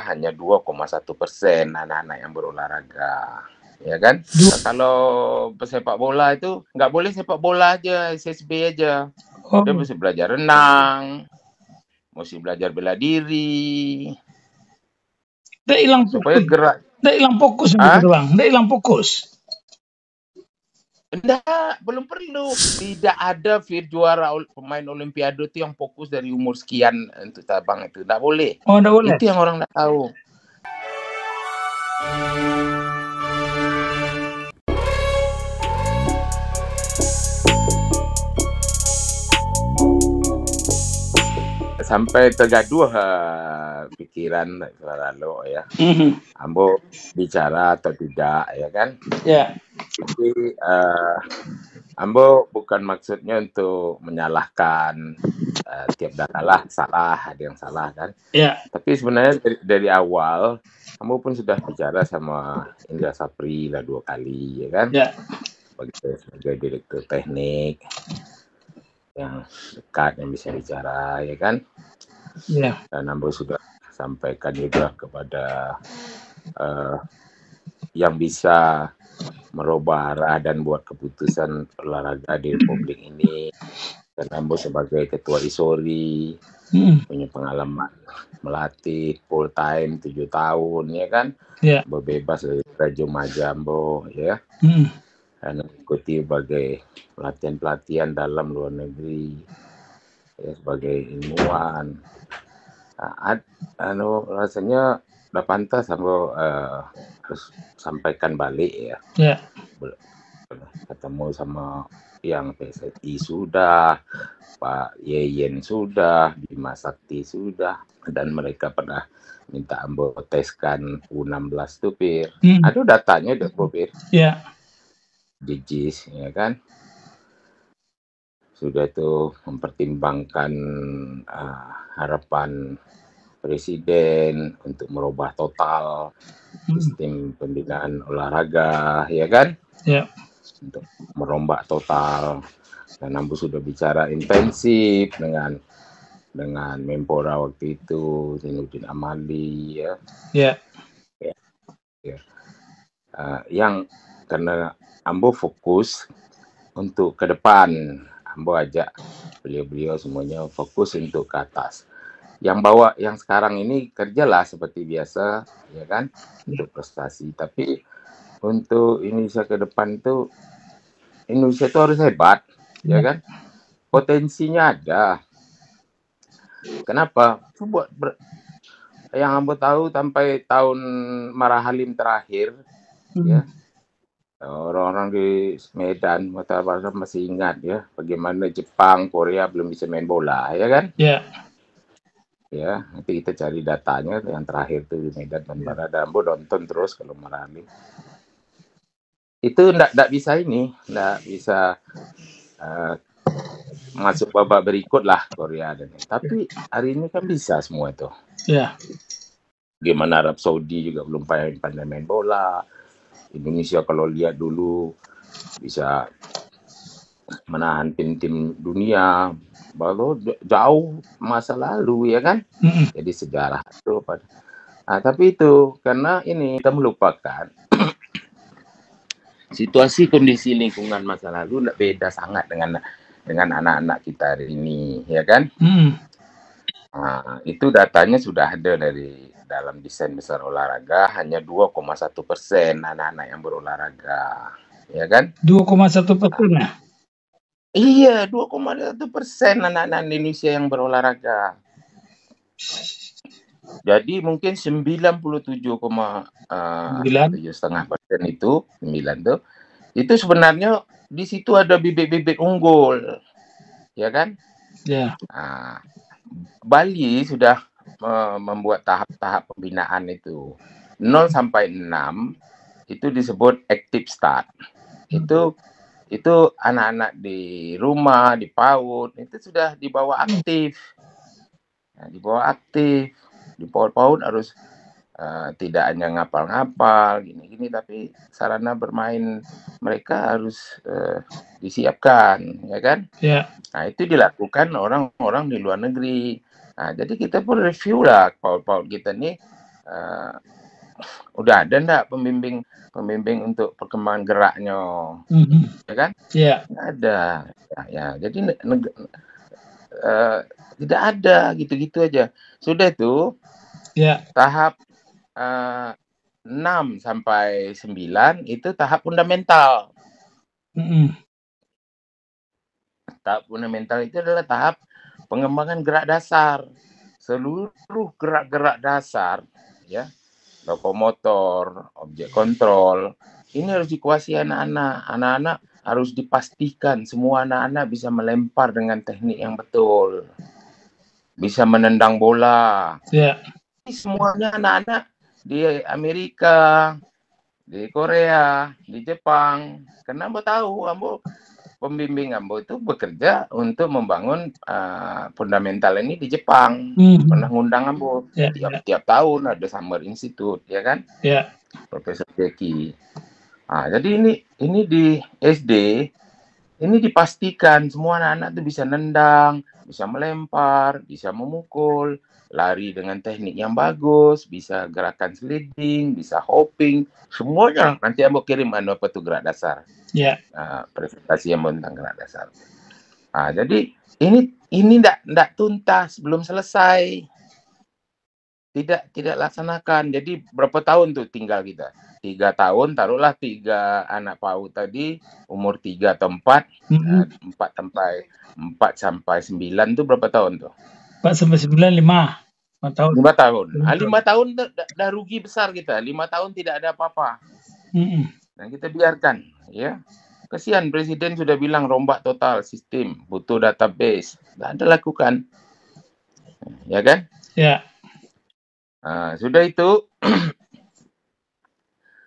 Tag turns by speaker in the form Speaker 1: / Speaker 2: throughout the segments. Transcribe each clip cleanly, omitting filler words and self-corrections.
Speaker 1: hanya 2,1% anak-anak yang berolahraga, ya kan? Nah, kalau pesepak bola itu nggak boleh sepak bola aja, SSB aja. Dia mesti belajar renang, mesti belajar bela diri.
Speaker 2: Dia hilang
Speaker 1: supaya
Speaker 2: fokus.
Speaker 1: gerak.
Speaker 2: Dia hilang fokus gitu, Bang. Dia hilang fokus.
Speaker 1: Enggak, belum perlu. Tidak ada juara pemain olimpiade itu yang fokus dari umur sekian untuk cabang itu. Enggak boleh.
Speaker 2: Oh, enggak boleh.
Speaker 1: Itu yang orang enggak tahu. Sampai tergaduh pikiran lalu ya. Ambo bicara atau tidak, ya kan?
Speaker 2: Ya.
Speaker 1: Tapi Ambo bukan maksudnya untuk menyalahkan tiap data salah, ada yang salah kan?
Speaker 2: Ya.
Speaker 1: Tapi sebenarnya dari awal Ambo pun sudah bicara sama Indra Sapri lah 2 kali, ya kan?
Speaker 2: Ya.
Speaker 1: Sebagai direktur teknik yang dekat, yang bisa bicara, ya kan?
Speaker 2: Ya.
Speaker 1: Dan Ambo sudah sampaikan juga kepada yang bisa merubah arah dan buat keputusan olahraga di Republik ini. Dan Ambo sebagai ketua ISORI punya pengalaman melatih full time 7 tahun, ya kan?
Speaker 2: Ya.
Speaker 1: Bebas dari Raja Majambo, ya. Dan mengikuti berbagai pelatihan-pelatihan dalam luar negeri, ya, sebagai ilmuwan. Rasanya udah pantas Ambo harus sampaikan balik, ya.
Speaker 2: Ya.
Speaker 1: Ketemu sama yang PSSI sudah, Pak Yeyen sudah, Bima Sakti sudah, dan mereka pernah minta Ambo teskan U16 tuh, Pir. Ada datanya udah, Pir.
Speaker 2: Ya.
Speaker 1: Jijis, ya kan? Sudah itu mempertimbangkan harapan Presiden untuk merubah total sistem pembinaan olahraga, ya kan?
Speaker 2: Ya.
Speaker 1: Untuk merombak total. Dan Ambo sudah bicara intensif dengan Menpora waktu itu, Zainuddin Amali, ya.
Speaker 2: Ya.
Speaker 1: Yang karena Ambo fokus untuk ke depan, Ambo ajak beliau-beliau semuanya fokus untuk ke atas. Yang sekarang ini kerjalah seperti biasa, ya kan, untuk prestasi. Tapi untuk Indonesia ke depan itu, Indonesia itu harus hebat, ya kan? Potensinya ada. Kenapa? Yang Ambo tahu sampai tahun Marahalim terakhir, ya, orang-orang di Medan, Mataram masih ingat, ya, bagaimana Jepang, Korea belum bisa main bola, ya kan?
Speaker 2: Ya.
Speaker 1: Ya, nanti kita cari datanya yang terakhir tuh di Medan dan Barat. Ambo nonton terus kalau Marahalim. Itu enggak bisa masuk babak berikut lah Korea dan tapi hari ini kan bisa semua itu.
Speaker 2: Ya.
Speaker 1: Gimana Arab Saudi juga belum pandai main bola. Indonesia kalau lihat dulu bisa menahan tim-tim dunia baru jauh masa lalu, ya kan? Jadi sejarah itu tapi itu karena ini kita melupakan situasi kondisi lingkungan masa lalu tidak beda sangat dengan anak-anak kita hari ini, ya kan? Itu datanya sudah ada dari dalam desain besar olahraga, hanya 2,1% anak-anak yang berolahraga, ya kan?
Speaker 2: 2,1% ya?
Speaker 1: Iya, 2,1% anak-anak Indonesia yang berolahraga. Jadi mungkin 97,7,5% itu 9 tuh, itu sebenarnya di situ ada bibit-bibit unggul, ya kan?
Speaker 2: Ya.
Speaker 1: Bali sudah membuat tahap-tahap pembinaan itu 0 sampai 6 itu disebut active start. Itu anak-anak di rumah, di PAUD itu sudah dibawa aktif. Di PAUD harus tidak hanya ngapal-ngapal gini-gini, tapi sarana bermain mereka harus disiapkan, ya kan?
Speaker 2: Ya.
Speaker 1: Nah, itu dilakukan orang-orang di luar negeri. Nah, jadi kita pun review lah PAUD-PAUD kita nih eh, udah ada ndak pembimbing untuk perkembangan geraknya, ya kan?
Speaker 2: Ya.
Speaker 1: Nggak ada. Ya, jadi tidak ada, gitu-gitu aja. Sudah itu
Speaker 2: Ya.
Speaker 1: tahap 6 sampai 9 itu tahap fundamental. Tahap fundamental itu adalah tahap pengembangan gerak dasar. Seluruh gerak-gerak dasar, ya, lokomotor, objek kontrol, ini harus dikuasai anak-anak. Anak-anak harus dipastikan semua anak-anak bisa melempar dengan teknik yang betul, bisa menendang bola.
Speaker 2: Ya.
Speaker 1: Ini semuanya anak-anak di Amerika, di Korea, di Jepang. Karena Ambo tahu, pembimbing Ambo itu bekerja untuk membangun fundamental ini di Jepang. Pernah ngundang Ambo. Tiap tahun ada Summer Institute, ya kan?
Speaker 2: Ya.
Speaker 1: Profesor Jeki. Jadi ini di SD ini dipastikan semua anak-anak itu bisa nendang, bisa melempar, bisa memukul, lari dengan teknik yang bagus, bisa gerakan sliding, bisa hopping, semuanya. Nanti Ambo kirim apa tuh gerak dasar.
Speaker 2: Ya.
Speaker 1: Presentasi yang tentang gerak dasar. Jadi ini ndak tuntas, belum selesai. Tidak laksanakan. Jadi berapa tahun tuh tinggal kita? 3 tahun, taruhlah 3 anak PAUD tadi umur 3 atau 4, 4 sampai 9 tuh berapa tahun tuh?
Speaker 2: 4 sampai 9 5 tahun.
Speaker 1: 5 tahun. 5 tahun dah rugi besar kita. 5 tahun tidak ada apa-apa. Dan kita biarkan, ya. Kasihan Presiden sudah bilang rombak total sistem, butuh database. Nggak ada lakukan. Ya kan?
Speaker 2: Ya.
Speaker 1: Sudah itu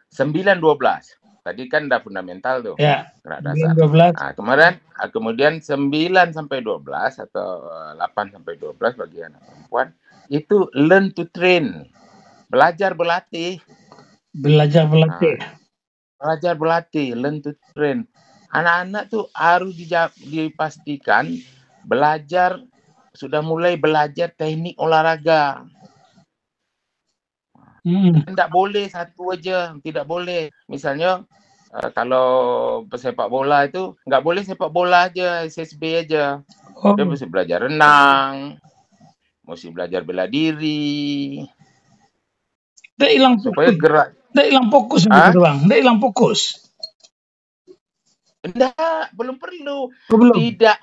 Speaker 1: 9-12. Tadi kan udah fundamental tuh.
Speaker 2: Ya.
Speaker 1: Gerak dasar. Kemudian 9 sampai 12 atau 8 sampai 12 bagi anak perempuan itu learn to train. Belajar berlatih.
Speaker 2: Belajar berlatih,
Speaker 1: learn to train. Anak-anak tuh harus dipastikan sudah mulai belajar teknik olahraga. Tidak boleh satu aja, tidak boleh. Misalnya kalau pesepak bola itu nggak boleh sepak bola aja, SSB aja. Dia mesti belajar renang, mesti belajar bela diri.
Speaker 2: Dia hilang
Speaker 1: supaya gerak.
Speaker 2: Dia hilang fokus gitu bang. Dia hilang fokus.
Speaker 1: Enggak, belum perlu.
Speaker 2: Belum.
Speaker 1: Tidak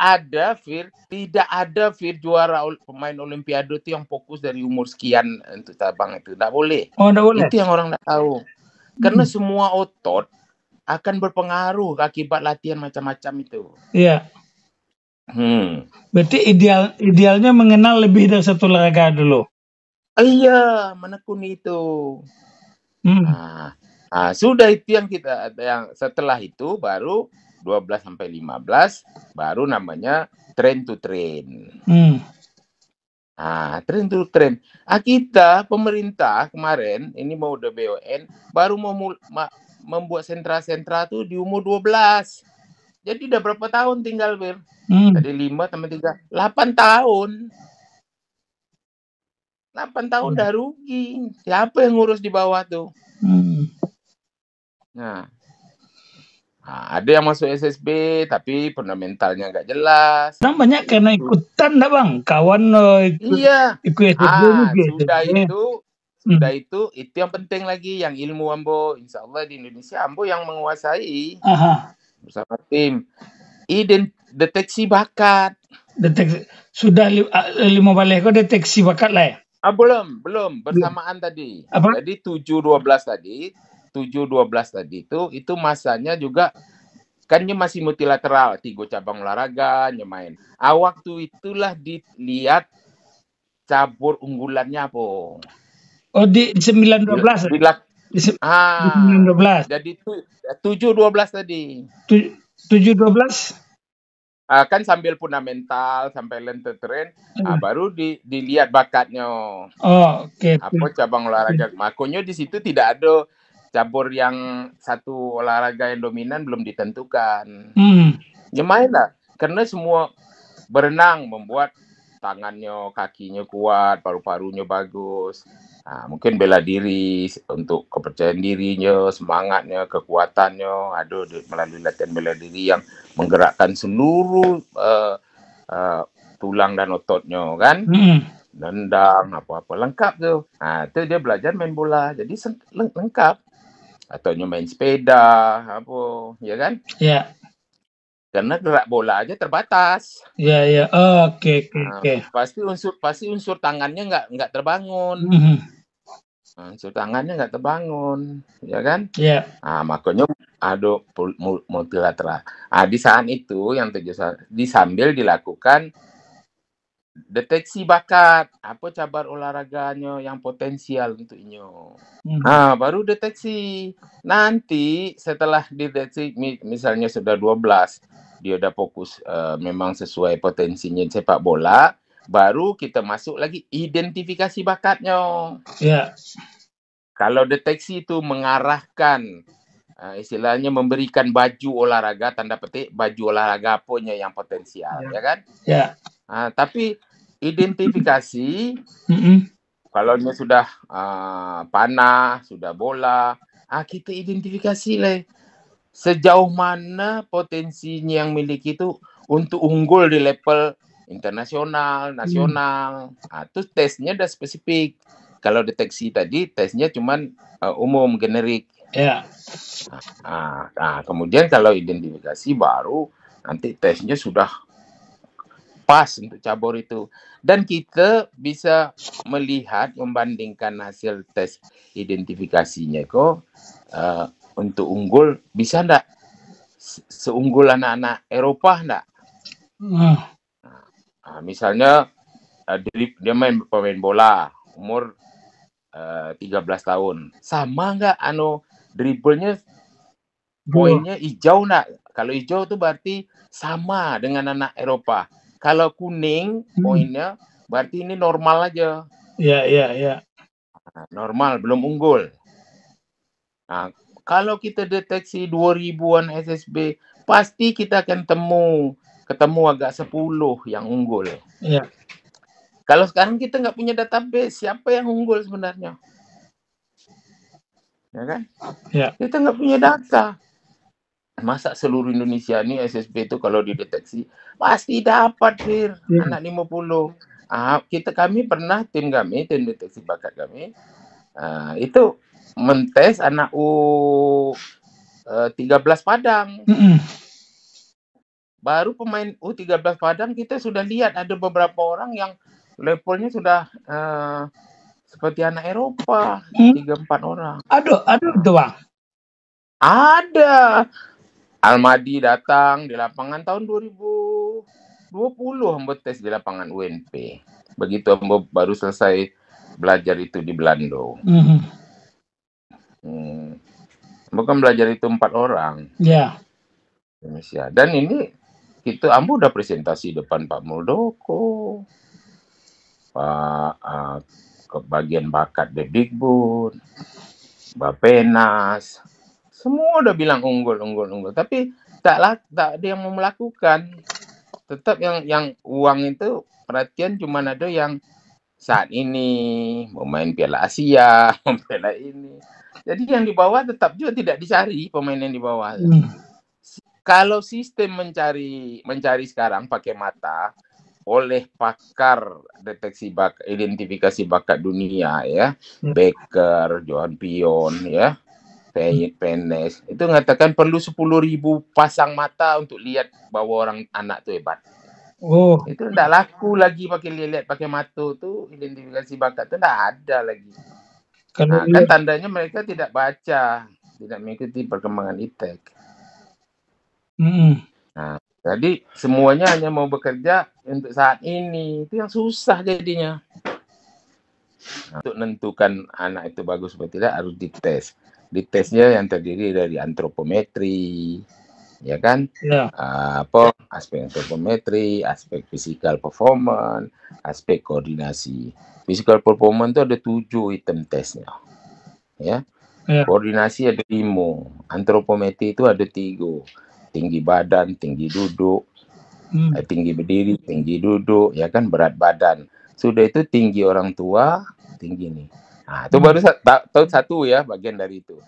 Speaker 1: ada juara pemain olimpiade itu yang fokus dari umur sekian untuk cabang itu. Tidak boleh.
Speaker 2: Tidak boleh.
Speaker 1: Itu yang orang tidak tahu. Karena semua otot akan berpengaruh akibat latihan macam-macam itu.
Speaker 2: Iya. Berarti idealnya mengenal lebih dari satu olahraga dulu.
Speaker 1: Iya, menekuni itu. Sudah itu yang setelah itu baru 12 sampai 15 baru namanya train to train. Train to train. Kita pemerintah kemarin ini mau udah BUN baru mau membuat sentra-sentra tuh di umur 12. Jadi udah berapa tahun tinggal, Bir? Tadi 5 tambah 3, 8 tahun. 8 tahun udah rugi. Siapa yang ngurus di bawah tuh? Ada yang masuk SSB tapi fundamentalnya nggak jelas.
Speaker 2: Banyak karena ikutan dah bang, kawan ikut SSB.
Speaker 1: Sudah itu yang penting lagi, yang ilmu Ambo, insya Allah di Indonesia Ambo yang menguasai bersama tim. Deteksi bakat.
Speaker 2: Sudah 5 balik kok deteksi bakat lah ya?
Speaker 1: Belum bersamaan tadi. Jadi 7-12 tadi itu masanya juga kan dia masih multilateral, 3 cabang olahraga main. Waktu itulah dilihat cabur unggulannya apa.
Speaker 2: Di 9-12. Di 9-12.
Speaker 1: Jadi 7-12 tadi.
Speaker 2: 7-12
Speaker 1: kan sambil fundamental sampai learn to train, baru dilihat bakatnya. Apa cabang olahraga. Makanya di situ tidak ada cabur yang satu olahraga yang dominan, belum ditentukan. Ya main lah. Karena semua berenang membuat tangannya, kakinya kuat, paru-parunya bagus. Mungkin bela diri untuk kepercayaan dirinya, semangatnya, kekuatannya, melalui latihan bela diri yang menggerakkan seluruh tulang dan ototnya kan, nendang apa-apa lengkap tuh. Itu dia belajar main bola, jadi lengkap. Atau main sepeda, apa, ya kan?
Speaker 2: Ya.
Speaker 1: Karena gerak bola aja terbatas.
Speaker 2: Ya. Oke.
Speaker 1: Pasti unsur tangannya nggak terbangun. Unsur tangannya nggak terbangun, ya kan?
Speaker 2: Ya.
Speaker 1: Makanya ada multilateral. Di saat itu yang sambil dilakukan deteksi bakat, apa cabar olahraganya yang potensial untuk inyo. Baru deteksi. Nanti setelah dideteksi, misalnya sudah 12, dia udah fokus memang sesuai potensinya sepak bola, baru kita masuk lagi identifikasi bakatnya.
Speaker 2: Ya.
Speaker 1: Kalau deteksi itu mengarahkan, istilahnya memberikan baju olahraga, tanda petik baju olahraga apanya yang potensial, ya kan?
Speaker 2: Ya.
Speaker 1: Tapi identifikasi, kalau ini sudah panah, sudah bola, kita identifikasi lah sejauh mana potensinya yang miliki itu untuk unggul di level internasional, nasional. Terus tesnya udah spesifik. Kalau deteksi tadi tesnya cuman umum, generik.
Speaker 2: Ya.
Speaker 1: Kemudian kalau identifikasi baru nanti tesnya sudah pas untuk cabur itu. Dan kita bisa melihat, membandingkan hasil tes identifikasinya kok untuk unggul bisa enggak seunggul anak-anak Eropa enggak? Misalnya dia pemain bola umur 13 tahun. Sama enggak dribblenya, poinnya hijau enggak? Kalau hijau itu berarti sama dengan anak Eropa. Kalau kuning poinnya berarti ini normal aja.
Speaker 2: Ya.
Speaker 1: Normal, belum unggul. Kalau kita deteksi 2000-an SSB, pasti kita akan ketemu agak 10 yang unggul.
Speaker 2: Ya.
Speaker 1: Kalau sekarang kita nggak punya database, siapa yang unggul sebenarnya? Ya kan?
Speaker 2: Ya.
Speaker 1: Kita nggak punya data. Masa seluruh Indonesia ini SSB itu kalau dideteksi pasti dapat anak 50. Kami pernah tim deteksi bakat kami itu mentes anak U13 Padang. Baru pemain U13 Padang kita sudah lihat ada beberapa orang yang levelnya sudah seperti anak Eropa, 3-4 orang.
Speaker 2: Aduh itu Bang.
Speaker 1: Ada. Almadi datang di lapangan tahun 2020 Ambo tes di lapangan UNP. Begitu Ambo baru selesai belajar itu di Belando. Ambo kan belajar itu 4 orang.
Speaker 2: Ya.
Speaker 1: Indonesia. Dan ini Ambo udah presentasi depan Pak Muldoko, Pak bagian bakat Debdikbud, Bapenas. Semua udah bilang unggul. Tapi tak ada yang mau melakukan. Tetap yang uang itu perhatian cuma ada yang saat ini mau main Piala Asia, Piala ini. Jadi yang di bawah tetap juga tidak dicari pemain yang di bawah. Kalau sistem mencari sekarang pakai mata oleh pakar deteksi identifikasi bakat dunia ya, Becker, Johan Pion ya, Penes itu mengatakan perlu 10.000 pasang mata untuk lihat bahwa anak itu hebat. Itu tidak laku lagi lihat pakai mata tuh, identifikasi bakat itu tidak ada lagi. Kan tandanya mereka tidak baca, tidak mengikuti perkembangan iptek. Jadi semuanya hanya mau bekerja untuk saat ini, itu yang susah jadinya. Untuk menentukan anak itu bagus atau tidak harus dites. Ditesnya yang terdiri dari antropometri, ya kan?
Speaker 2: Ya.
Speaker 1: Aspek antropometri, aspek physical performance, aspek koordinasi. Physical performance itu ada 7 item tesnya, ya. Koordinasi ada 5, antropometri itu ada 3, tinggi badan, tinggi duduk, tinggi berdiri, tinggi duduk, ya kan, berat badan. Sudah itu tinggi orang tua, tinggi nih. Nah, itu baru tahun 1 ya, bagian dari itu.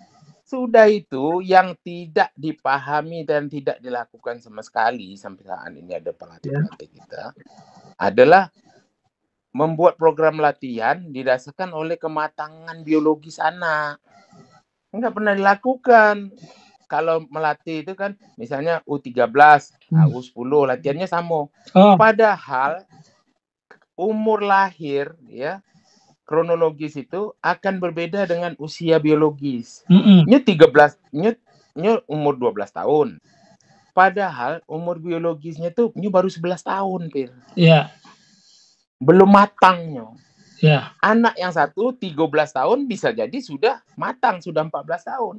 Speaker 1: Sudah itu yang tidak dipahami dan tidak dilakukan sama sekali sampai saat ini ada pelatih-pelatih kita adalah membuat program latihan didasarkan oleh kematangan biologis anak. Enggak pernah dilakukan. Kalau melatih itu kan misalnya U13, U10 latihannya sama. Padahal umur lahir ya kronologis itu akan berbeda dengan usia biologis. Nya 13, nya umur 12 tahun. Padahal umur biologisnya tuh baru 11 tahun, Pir.
Speaker 2: Iya.
Speaker 1: Belum matangnya.
Speaker 2: Ya.
Speaker 1: Anak yang satu 13 tahun bisa jadi sudah matang, sudah 14 tahun.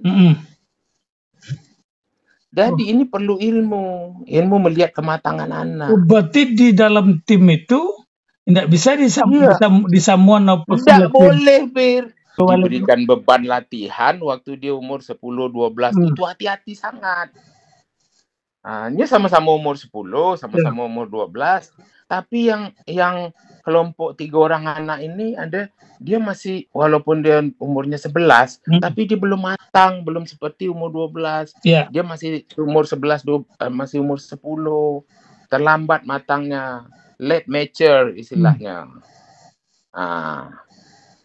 Speaker 1: Jadi ini perlu ilmu melihat kematangan anak.
Speaker 2: Berarti di dalam tim itu tidak bisa disamuan
Speaker 1: tidak boleh, Bir. Diberikan beban latihan waktu dia umur 10-12 itu hati-hati sangat. Ini sama-sama umur 10, sama-sama umur 12. Tapi yang kelompok 3 orang anak ini dia masih, walaupun dia umurnya 11, tapi dia belum matang, belum seperti umur 12. Dia masih umur 11, masih umur 10. Terlambat matangnya, late mature istilahnya.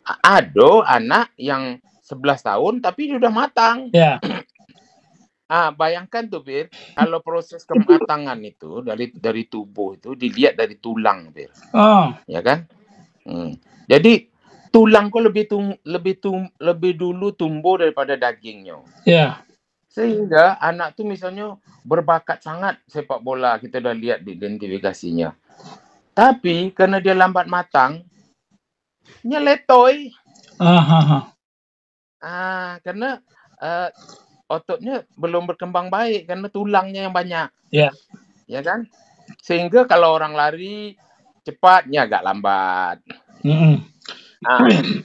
Speaker 1: Ada anak yang 11 tahun tapi dia udah matang. Bayangkan tuh, Bir, kalau proses kematangan itu dari tubuh itu dilihat dari tulang, Bir. Ya kan? Jadi tulang kok lebih dulu tumbuh daripada dagingnya. Sehingga anak tuh misalnya berbakat sangat sepak bola, kita udah lihat di identifikasinya. Tapi karena dia lambat matang, nyeletoy. Karena ototnya belum berkembang baik karena tulangnya yang banyak. Ya kan? Sehingga kalau orang lari cepatnya agak lambat.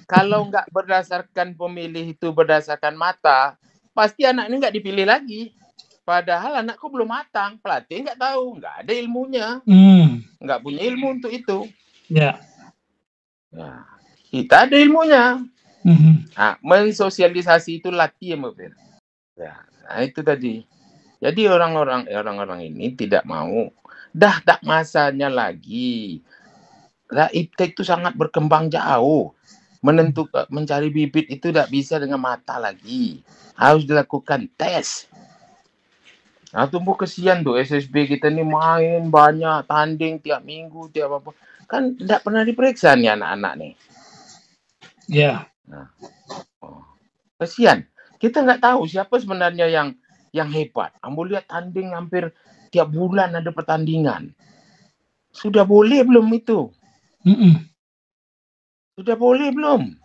Speaker 1: Kalau nggak berdasarkan pemilih itu berdasarkan mata, pasti anak ini nggak dipilih lagi. Padahal anakku belum matang, pelatih nggak tahu, nggak ada ilmunya, nggak punya ilmu untuk itu. Kita ada ilmunya. Mensosialisasi itu latihan, Mbak. Nah itu tadi. Jadi orang-orang ini tidak mau. Dah tak masanya lagi. Iptek itu sangat berkembang jauh. Mencari bibit itu tidak bisa dengan mata lagi. Harus dilakukan tes. Tumbuh kesian tuh SSB kita nih main banyak, tanding tiap minggu, tiap apa. Kan tidak pernah diperiksa nih anak-anak nih. Kesian. Kita nggak tahu siapa sebenarnya yang hebat. Ambo lihat tanding hampir tiap bulan ada pertandingan. Sudah boleh belum itu? Sudah boleh belum?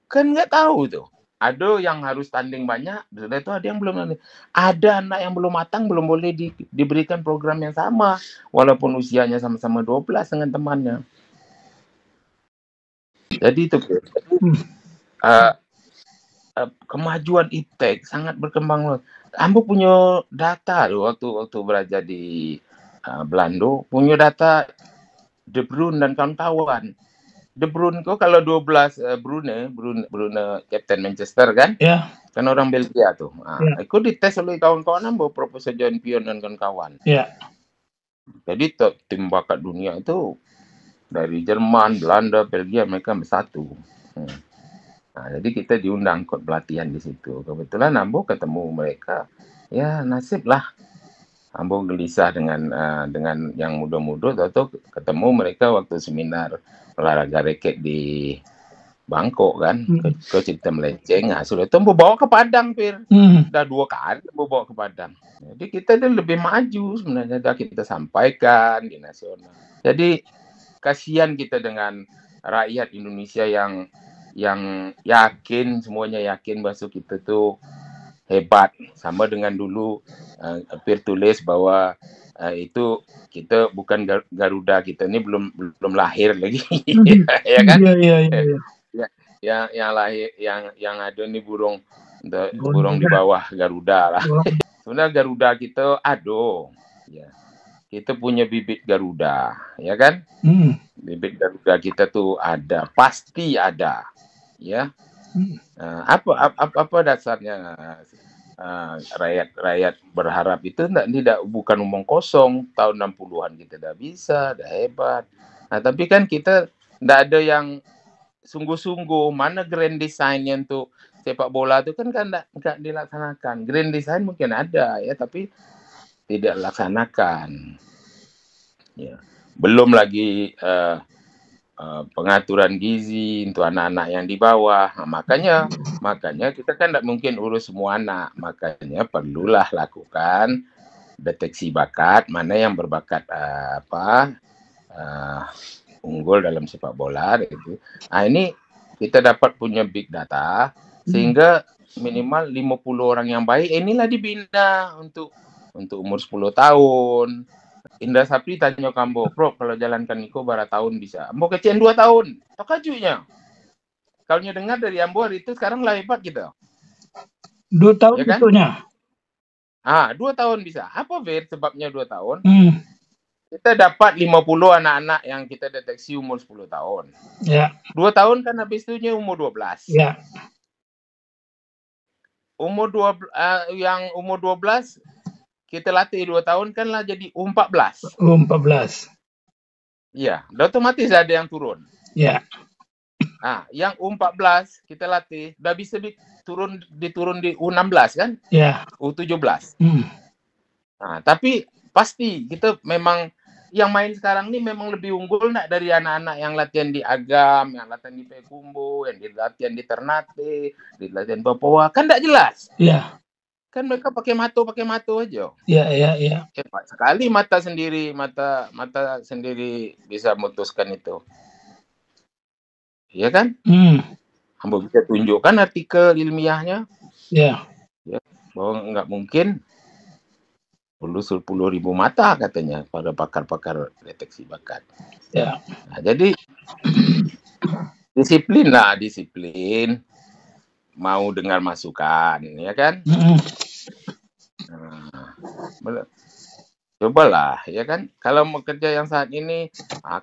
Speaker 1: Kan nggak tahu tuh. Ada yang harus tanding banyak, sudah itu ada yang belum tanding. Ada anak yang belum matang, belum boleh diberikan program yang sama, walaupun usianya sama-sama 12 dengan temannya. Jadi itu kemajuan iptek sangat berkembang. Ambo punya data loh waktu belajar di Belanda, punya data De Bruyne dan kawan-kawan. De Bruyne kok kalau 12 Bruyne Captain Manchester kan? Kan orang Belgia tuh. Itu dites oleh kawan-kawan Ambo, Profesor John Pion dan kawan-kawan. Jadi tim bakat dunia itu dari Jerman, Belanda, Belgia, mereka bersatu. Jadi kita diundang ikut pelatihan di situ. Kebetulan Ambo ketemu mereka. Ya nasib lah. Ambo gelisah dengan yang muda-muda, atau ketemu mereka waktu seminar olahraga raket di Bangkok kan. Ke cerita melenceng. Sudah itu Ambo bawa ke Padang, Pir. Udah 2 kali Ambo bawa ke Padang. Jadi kita udah lebih maju sebenarnya. Udah kita sampaikan di nasional. Jadi kasihan kita dengan rakyat Indonesia yang yakin, semuanya yakin bahwa kita tuh hebat. Sama dengan dulu Pir tulis bahwa itu kita bukan Garuda, kita ini belum lahir lagi. Ya kan? Yang lahir yang ada nih burung di bawah Garuda lah. Sebenarnya Garuda kita ada. Ya. kita punya bibit Garuda, ya kan? Bibit Garuda kita tuh ada, pasti ada, ya. Apa dasarnya rakyat berharap itu tidak bukan omong kosong. Tahun 60-an kita udah bisa, udah hebat. Nah, tapi kan kita tidak ada yang sungguh-sungguh. Mana grand design-nya untuk sepak bola itu kan nggak dilaksanakan. Grand design mungkin ada ya, tapi tidak dilaksanakan. Ya. Belum lagi pengaturan gizi untuk anak-anak yang di bawah. Nah, makanya kita kan tidak mungkin urus semua anak. Makanya perlulah lakukan deteksi bakat, mana yang berbakat unggul dalam sepak bola gitu. Nah, ini kita dapat punya big data sehingga minimal 50 orang yang baik inilah dibina untuk umur 10 tahun. Indra Sapri tanya Kambo, Bro, kalau jalankan Niko berapa tahun bisa? Ambo kecian 2 tahun. Tok ajunya. Kalau dengar dari Ambo hari itu sekarang lah hebat gitu.
Speaker 2: 2 tahun ya kan? Betulnya.
Speaker 1: 2 tahun bisa. Apa Ver sebabnya 2 tahun? Kita dapat 50 anak-anak yang kita deteksi umur 10 tahun.
Speaker 2: Ya.
Speaker 1: 2 tahun kan habis itu umur 12.
Speaker 2: Ya.
Speaker 1: Yang umur 12 kita latih 2 tahun kan lah jadi 14.
Speaker 2: 14.
Speaker 1: Iya, otomatis ada yang turun.
Speaker 2: Ya.
Speaker 1: Yang 14 kita latih udah bisa diturun di U16 kan?
Speaker 2: Ya.
Speaker 1: U17. Tapi pasti kita memang yang main sekarang ini memang lebih unggul dari anak-anak yang latihan di Agam, yang latihan di Pekumbo, yang latihan di Ternate, di latihan Papua, kan tidak jelas.
Speaker 2: Iya.
Speaker 1: Kan mereka pakai mato aja.
Speaker 2: Iya.
Speaker 1: Hebat sekali mata sendiri bisa memutuskan itu. Iya kan? Ambo bisa tunjukkan artikel ilmiahnya.
Speaker 2: Iya.
Speaker 1: Ya, bahwa nggak mungkin 10.000 mata katanya pada pakar-pakar deteksi bakat.
Speaker 2: Ya.
Speaker 1: Nah, jadi disiplin. Mau dengar masukan, ya kan? Cobalah, ya kan? Kalau mau kerja yang saat ini,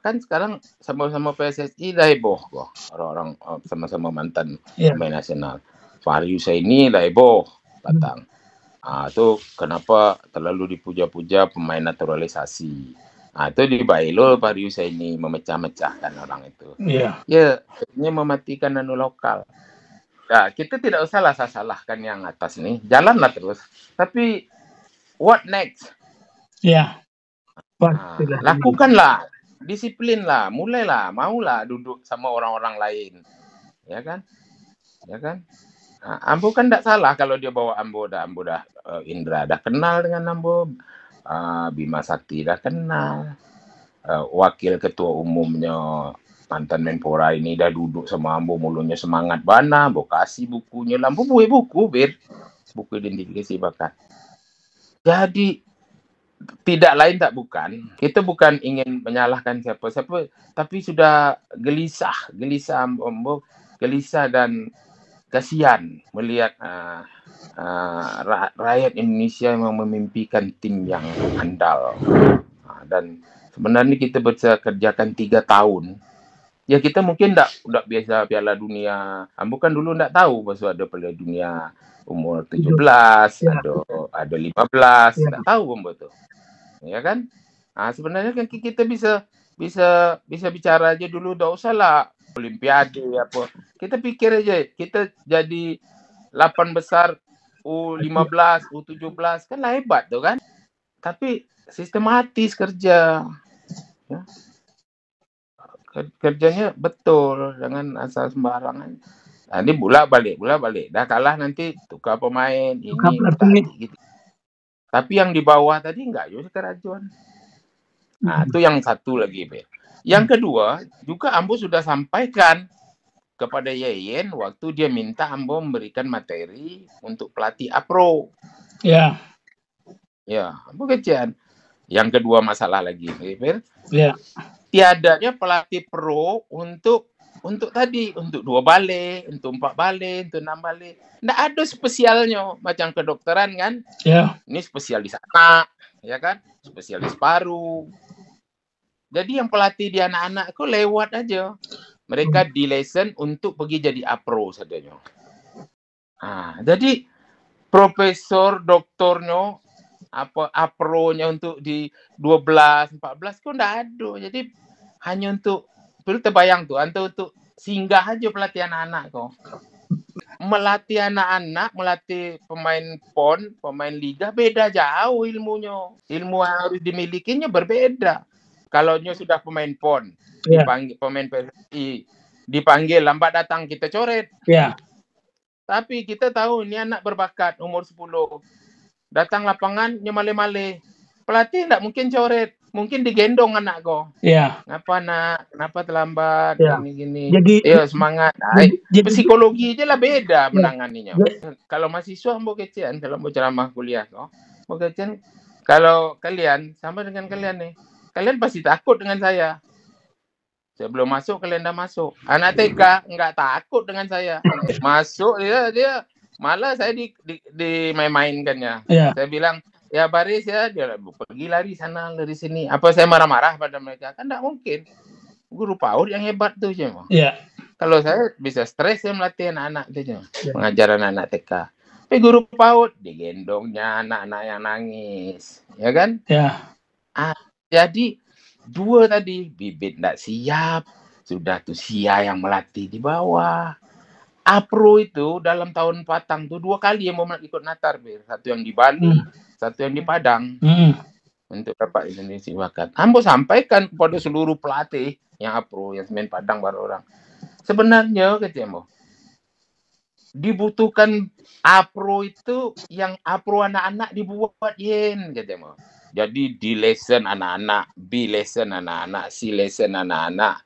Speaker 1: kan sekarang sama-sama PSSI dah heboh kok. Orang-orang sama-sama mantan pemain nasional. Fahri Husaini dah heboh datang. Itu kenapa terlalu dipuja-puja pemain naturalisasi. Itu di Bailo Fahri Husaini memecah-mecahkan orang itu.
Speaker 2: Iya.
Speaker 1: Ya, ini mematikan lokal. Nah, kita tidak usah salahkan yang atas nih. Jalanlah terus. Tapi what next?
Speaker 2: Ya.
Speaker 1: Lakukanlah, disiplinlah, mulailah, maulah duduk sama orang-orang lain. Ya kan? Ambo kan tidak salah kalau dia bawa Ambo dah Indra dah kenal dengan Ambo, Bima Sakti dah kenal, wakil ketua umumnya mantan Menpora ini dah duduk sama Ambo, mulutnya semangat bana, Ambo kasih bukunya, Ambo buku identifikasi bakat. Jadi tidak lain tak bukan, kita bukan ingin menyalahkan siapa-siapa, tapi sudah gelisah Ambo, gelisah dan kasihan melihat rakyat Indonesia yang memimpikan tim yang andal. Dan sebenarnya kita bisa kerjakan 3 tahun. Ya kita mungkin udah biasa Piala Dunia. Ambo kan dulu tidak tahu bahwa ada Piala Dunia umur 17, ada 15, tidak tahu Ambo tuh. Ya kan? Sebenarnya kan kita bisa bicara aja dulu, tidak usahlah Olimpiade apa. Kita pikir aja, kita jadi 8 besar U15, U17 kan lah hebat tuh kan. Tapi sistematis kerja. Ya. Kerjanya betul, jangan asal sembarangan. Ini bola balik. Dah kalah nanti tukar pemain gitu. Tapi yang di bawah tadi enggak yuk kerajuan. Itu yang satu lagi, Be. Yang kedua, juga Ambo sudah sampaikan kepada Yeyen waktu dia minta Ambo memberikan materi untuk pelatih APRO.
Speaker 2: Ya.
Speaker 1: Ya, Ambo kecian. Yang kedua masalah lagi, Be.
Speaker 2: Ya.
Speaker 1: Tiadanya pelatih pro untuk untuk 2 balik, untuk 4 balik, untuk 6 balik. Nggak ada spesialnya macam kedokteran kan.
Speaker 2: Ya.
Speaker 1: Ini spesialis anak, ya kan? Spesialis paru. Jadi yang pelatih di anak-anak itu lewat aja. Mereka di lesson untuk pergi jadi apro saja. Jadi profesor, doktornya, apronya untuk di 12, 14 kok nggak ada. Jadi hanya untuk, perlu terbayang tuh, untuk singgah aja pelatih anak-anak kok. Melatih anak-anak, melatih pemain PON, pemain liga, beda jauh ilmunya. Ilmu yang harus dimilikinya berbeda. Kalau sudah pemain PON, dipanggil pemain PSSI, dipanggil lambat datang, kita coret.
Speaker 2: Ya.
Speaker 1: Tapi kita tahu ini anak berbakat, umur 10. Datang lapangan, nyemale-male. Pelatih nggak mungkin coret. Mungkin digendong anak kok.
Speaker 2: Ya.
Speaker 1: Ngapa nak? Kenapa terlambat?
Speaker 2: Ya.
Speaker 1: Gini-gini.
Speaker 2: Jadi,
Speaker 1: semangat. Psikologi aja lah beda menanganinya. Kalau mahasiswa mau kecian, kalau mau ceramah kuliah kok. Mau kecian, kalau kalian, sama dengan kalian nih. Kalian pasti takut dengan saya. Sebelum masuk, kalian udah masuk. Anak TK nggak takut dengan saya. Masuk, dia malah saya dimain-mainkannya.
Speaker 2: Ya.
Speaker 1: Saya bilang, ya baris ya, dia pergi lari sana, lari sini. Apa saya marah-marah pada mereka? Kan nggak mungkin. Guru PAUD yang hebat tuh cuma.
Speaker 2: Ya.
Speaker 1: Kalau saya bisa stres ya melatih anak-anak itu cuma. Mengajar anak-anak TK. Tapi guru PAUD digendongnya anak-anak yang nangis, ya kan?
Speaker 2: Ya.
Speaker 1: Jadi 2 tadi, bibit nggak siap, sudah tuh Sia yang melatih di bawah. Apro itu dalam tahun patang tuh 2 kali yang mau ikut Natar, Bir. Satu yang di Bali, satu yang di Padang. Untuk dapat Indonesia bakat. Ambo sampaikan kepada seluruh pelatih yang apro, yang main Padang baru orang. Sebenarnya kata Ambo, dibutuhkan apro itu yang apro anak-anak dibuat yen kata Ambo. Jadi di lesson anak-anak, B lesson anak-anak, C lesson anak-anak,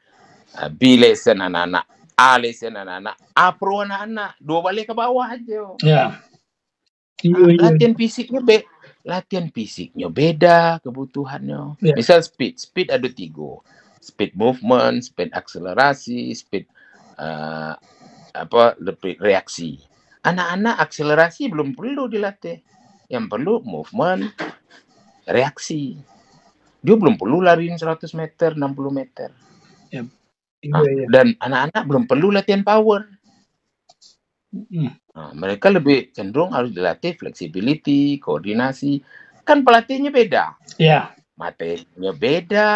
Speaker 1: B lesson anak-anak, A lesson anak-anak, apro anak-anak, 2 balik ke bawah aja.
Speaker 2: Ya.
Speaker 1: Latihan fisiknya beda kebutuhannya.
Speaker 2: Ya.
Speaker 1: Misal speed ada 3. Speed movement, speed akselerasi, speed reaksi. Anak-anak akselerasi belum perlu dilatih. Yang perlu movement, reaksi. Dia belum perlu lari 100 meter, 60 meter.
Speaker 2: Ya.
Speaker 1: Dan anak-anak belum perlu latihan power. Mereka lebih cenderung harus dilatih flexibility, koordinasi. Kan pelatihnya beda.
Speaker 2: Ya.
Speaker 1: Materinya beda,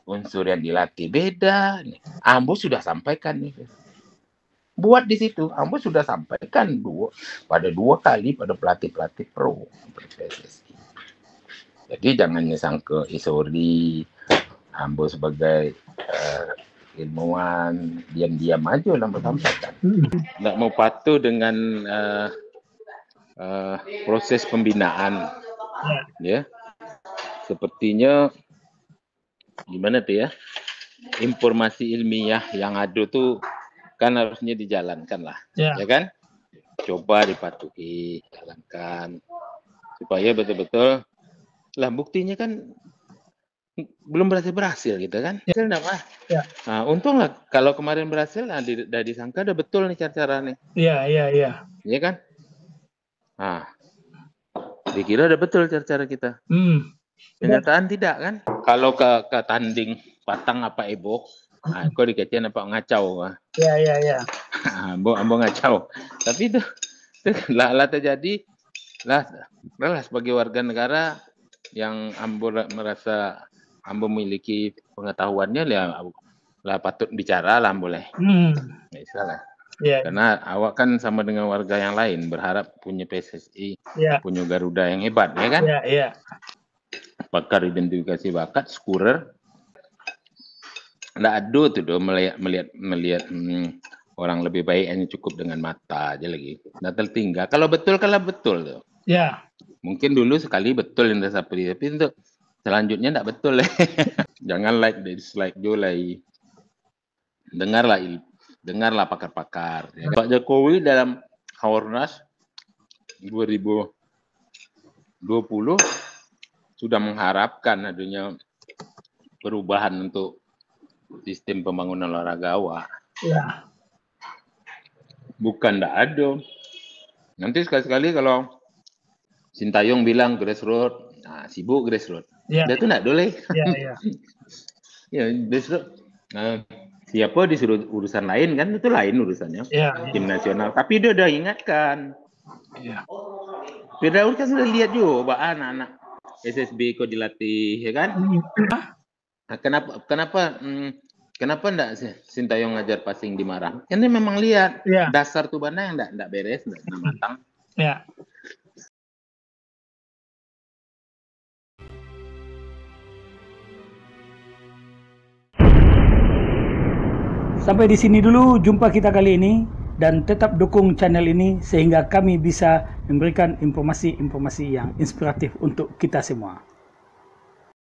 Speaker 1: unsur yang dilatih beda. Ambo sudah sampaikan nih. Buat di situ, Ambo sudah sampaikan pada 2 kali pada pelatih-pelatih pro PSSI. Jadi jangan nyesangka Isori, Ambo sebagai ilmuwan diam-diam aja lah sampaikan. Nggak mau patuh dengan proses pembinaan, ya. Sepertinya gimana tuh ya? Informasi ilmiah yang ada tuh kan harusnya dijalankan lah, ya kan? Coba dipatuhi, jalankan supaya betul-betul lah, buktinya kan belum berhasil gitu kan?
Speaker 2: Ya.
Speaker 1: Nah, untung lah kalau kemarin berhasil, udah disangka udah betul nih cara nih.
Speaker 2: Iya.
Speaker 1: Iya kan? Nah, dikira udah betul cara kita. Kenyataan tidak kan? Kalau ke tanding Patang apa Ebok, kok dikaitkan apa ngacau?
Speaker 2: Iya.
Speaker 1: Ambo ngacau. Tapi itu lah terjadi lah sebagai warga negara yang Ambo merasa Ambo memiliki pengetahuannya lah patut bicara lah boleh. Nggak salah. Karena awak kan sama dengan warga yang lain berharap punya PSSI, punya Garuda yang hebat, ya kan?
Speaker 2: Iya.
Speaker 1: Pakar identifikasi bakat, scorer. Nggak ada tuh melihat orang lebih baik hanya cukup dengan mata aja lagi. Nggak tertinggal. Kalau betul tuh.
Speaker 2: Ya.
Speaker 1: Mungkin dulu sekali betul yang tapi untuk selanjutnya nggak betul. Jangan dislike lagi. Dengarlah pakar-pakar. Ya. Pak Jokowi dalam Haornas 2020 sudah mengharapkan adanya perubahan untuk sistem pembangunan olahraga awak.
Speaker 2: Ya.
Speaker 1: Bukan ndak ada. Nanti sekali-sekali kalau Sintayong bilang grassroots, nah, sibuk grassroots.
Speaker 2: Ya.
Speaker 1: Dia tuh ndak boleh.
Speaker 2: Ya, ya.
Speaker 1: Ya, grassroots. Siapa disuruh urusan lain kan, itu lain urusannya.
Speaker 2: Ya.
Speaker 1: Tim nasional. Tapi dia udah ingatkan.
Speaker 2: Ya.
Speaker 1: Firdaus kan sudah lihat juga anak-anak SSB kok dilatih, ya kan? Nah, kenapa enggak Sintayong ngajar passing di Marang? Ini memang lihat dasar tuh bana yang enggak beres, enggak matang.
Speaker 2: Ya. Sampai di sini dulu jumpa kita kali ini, dan tetap dukung channel ini sehingga kami bisa memberikan informasi-informasi yang inspiratif untuk kita semua.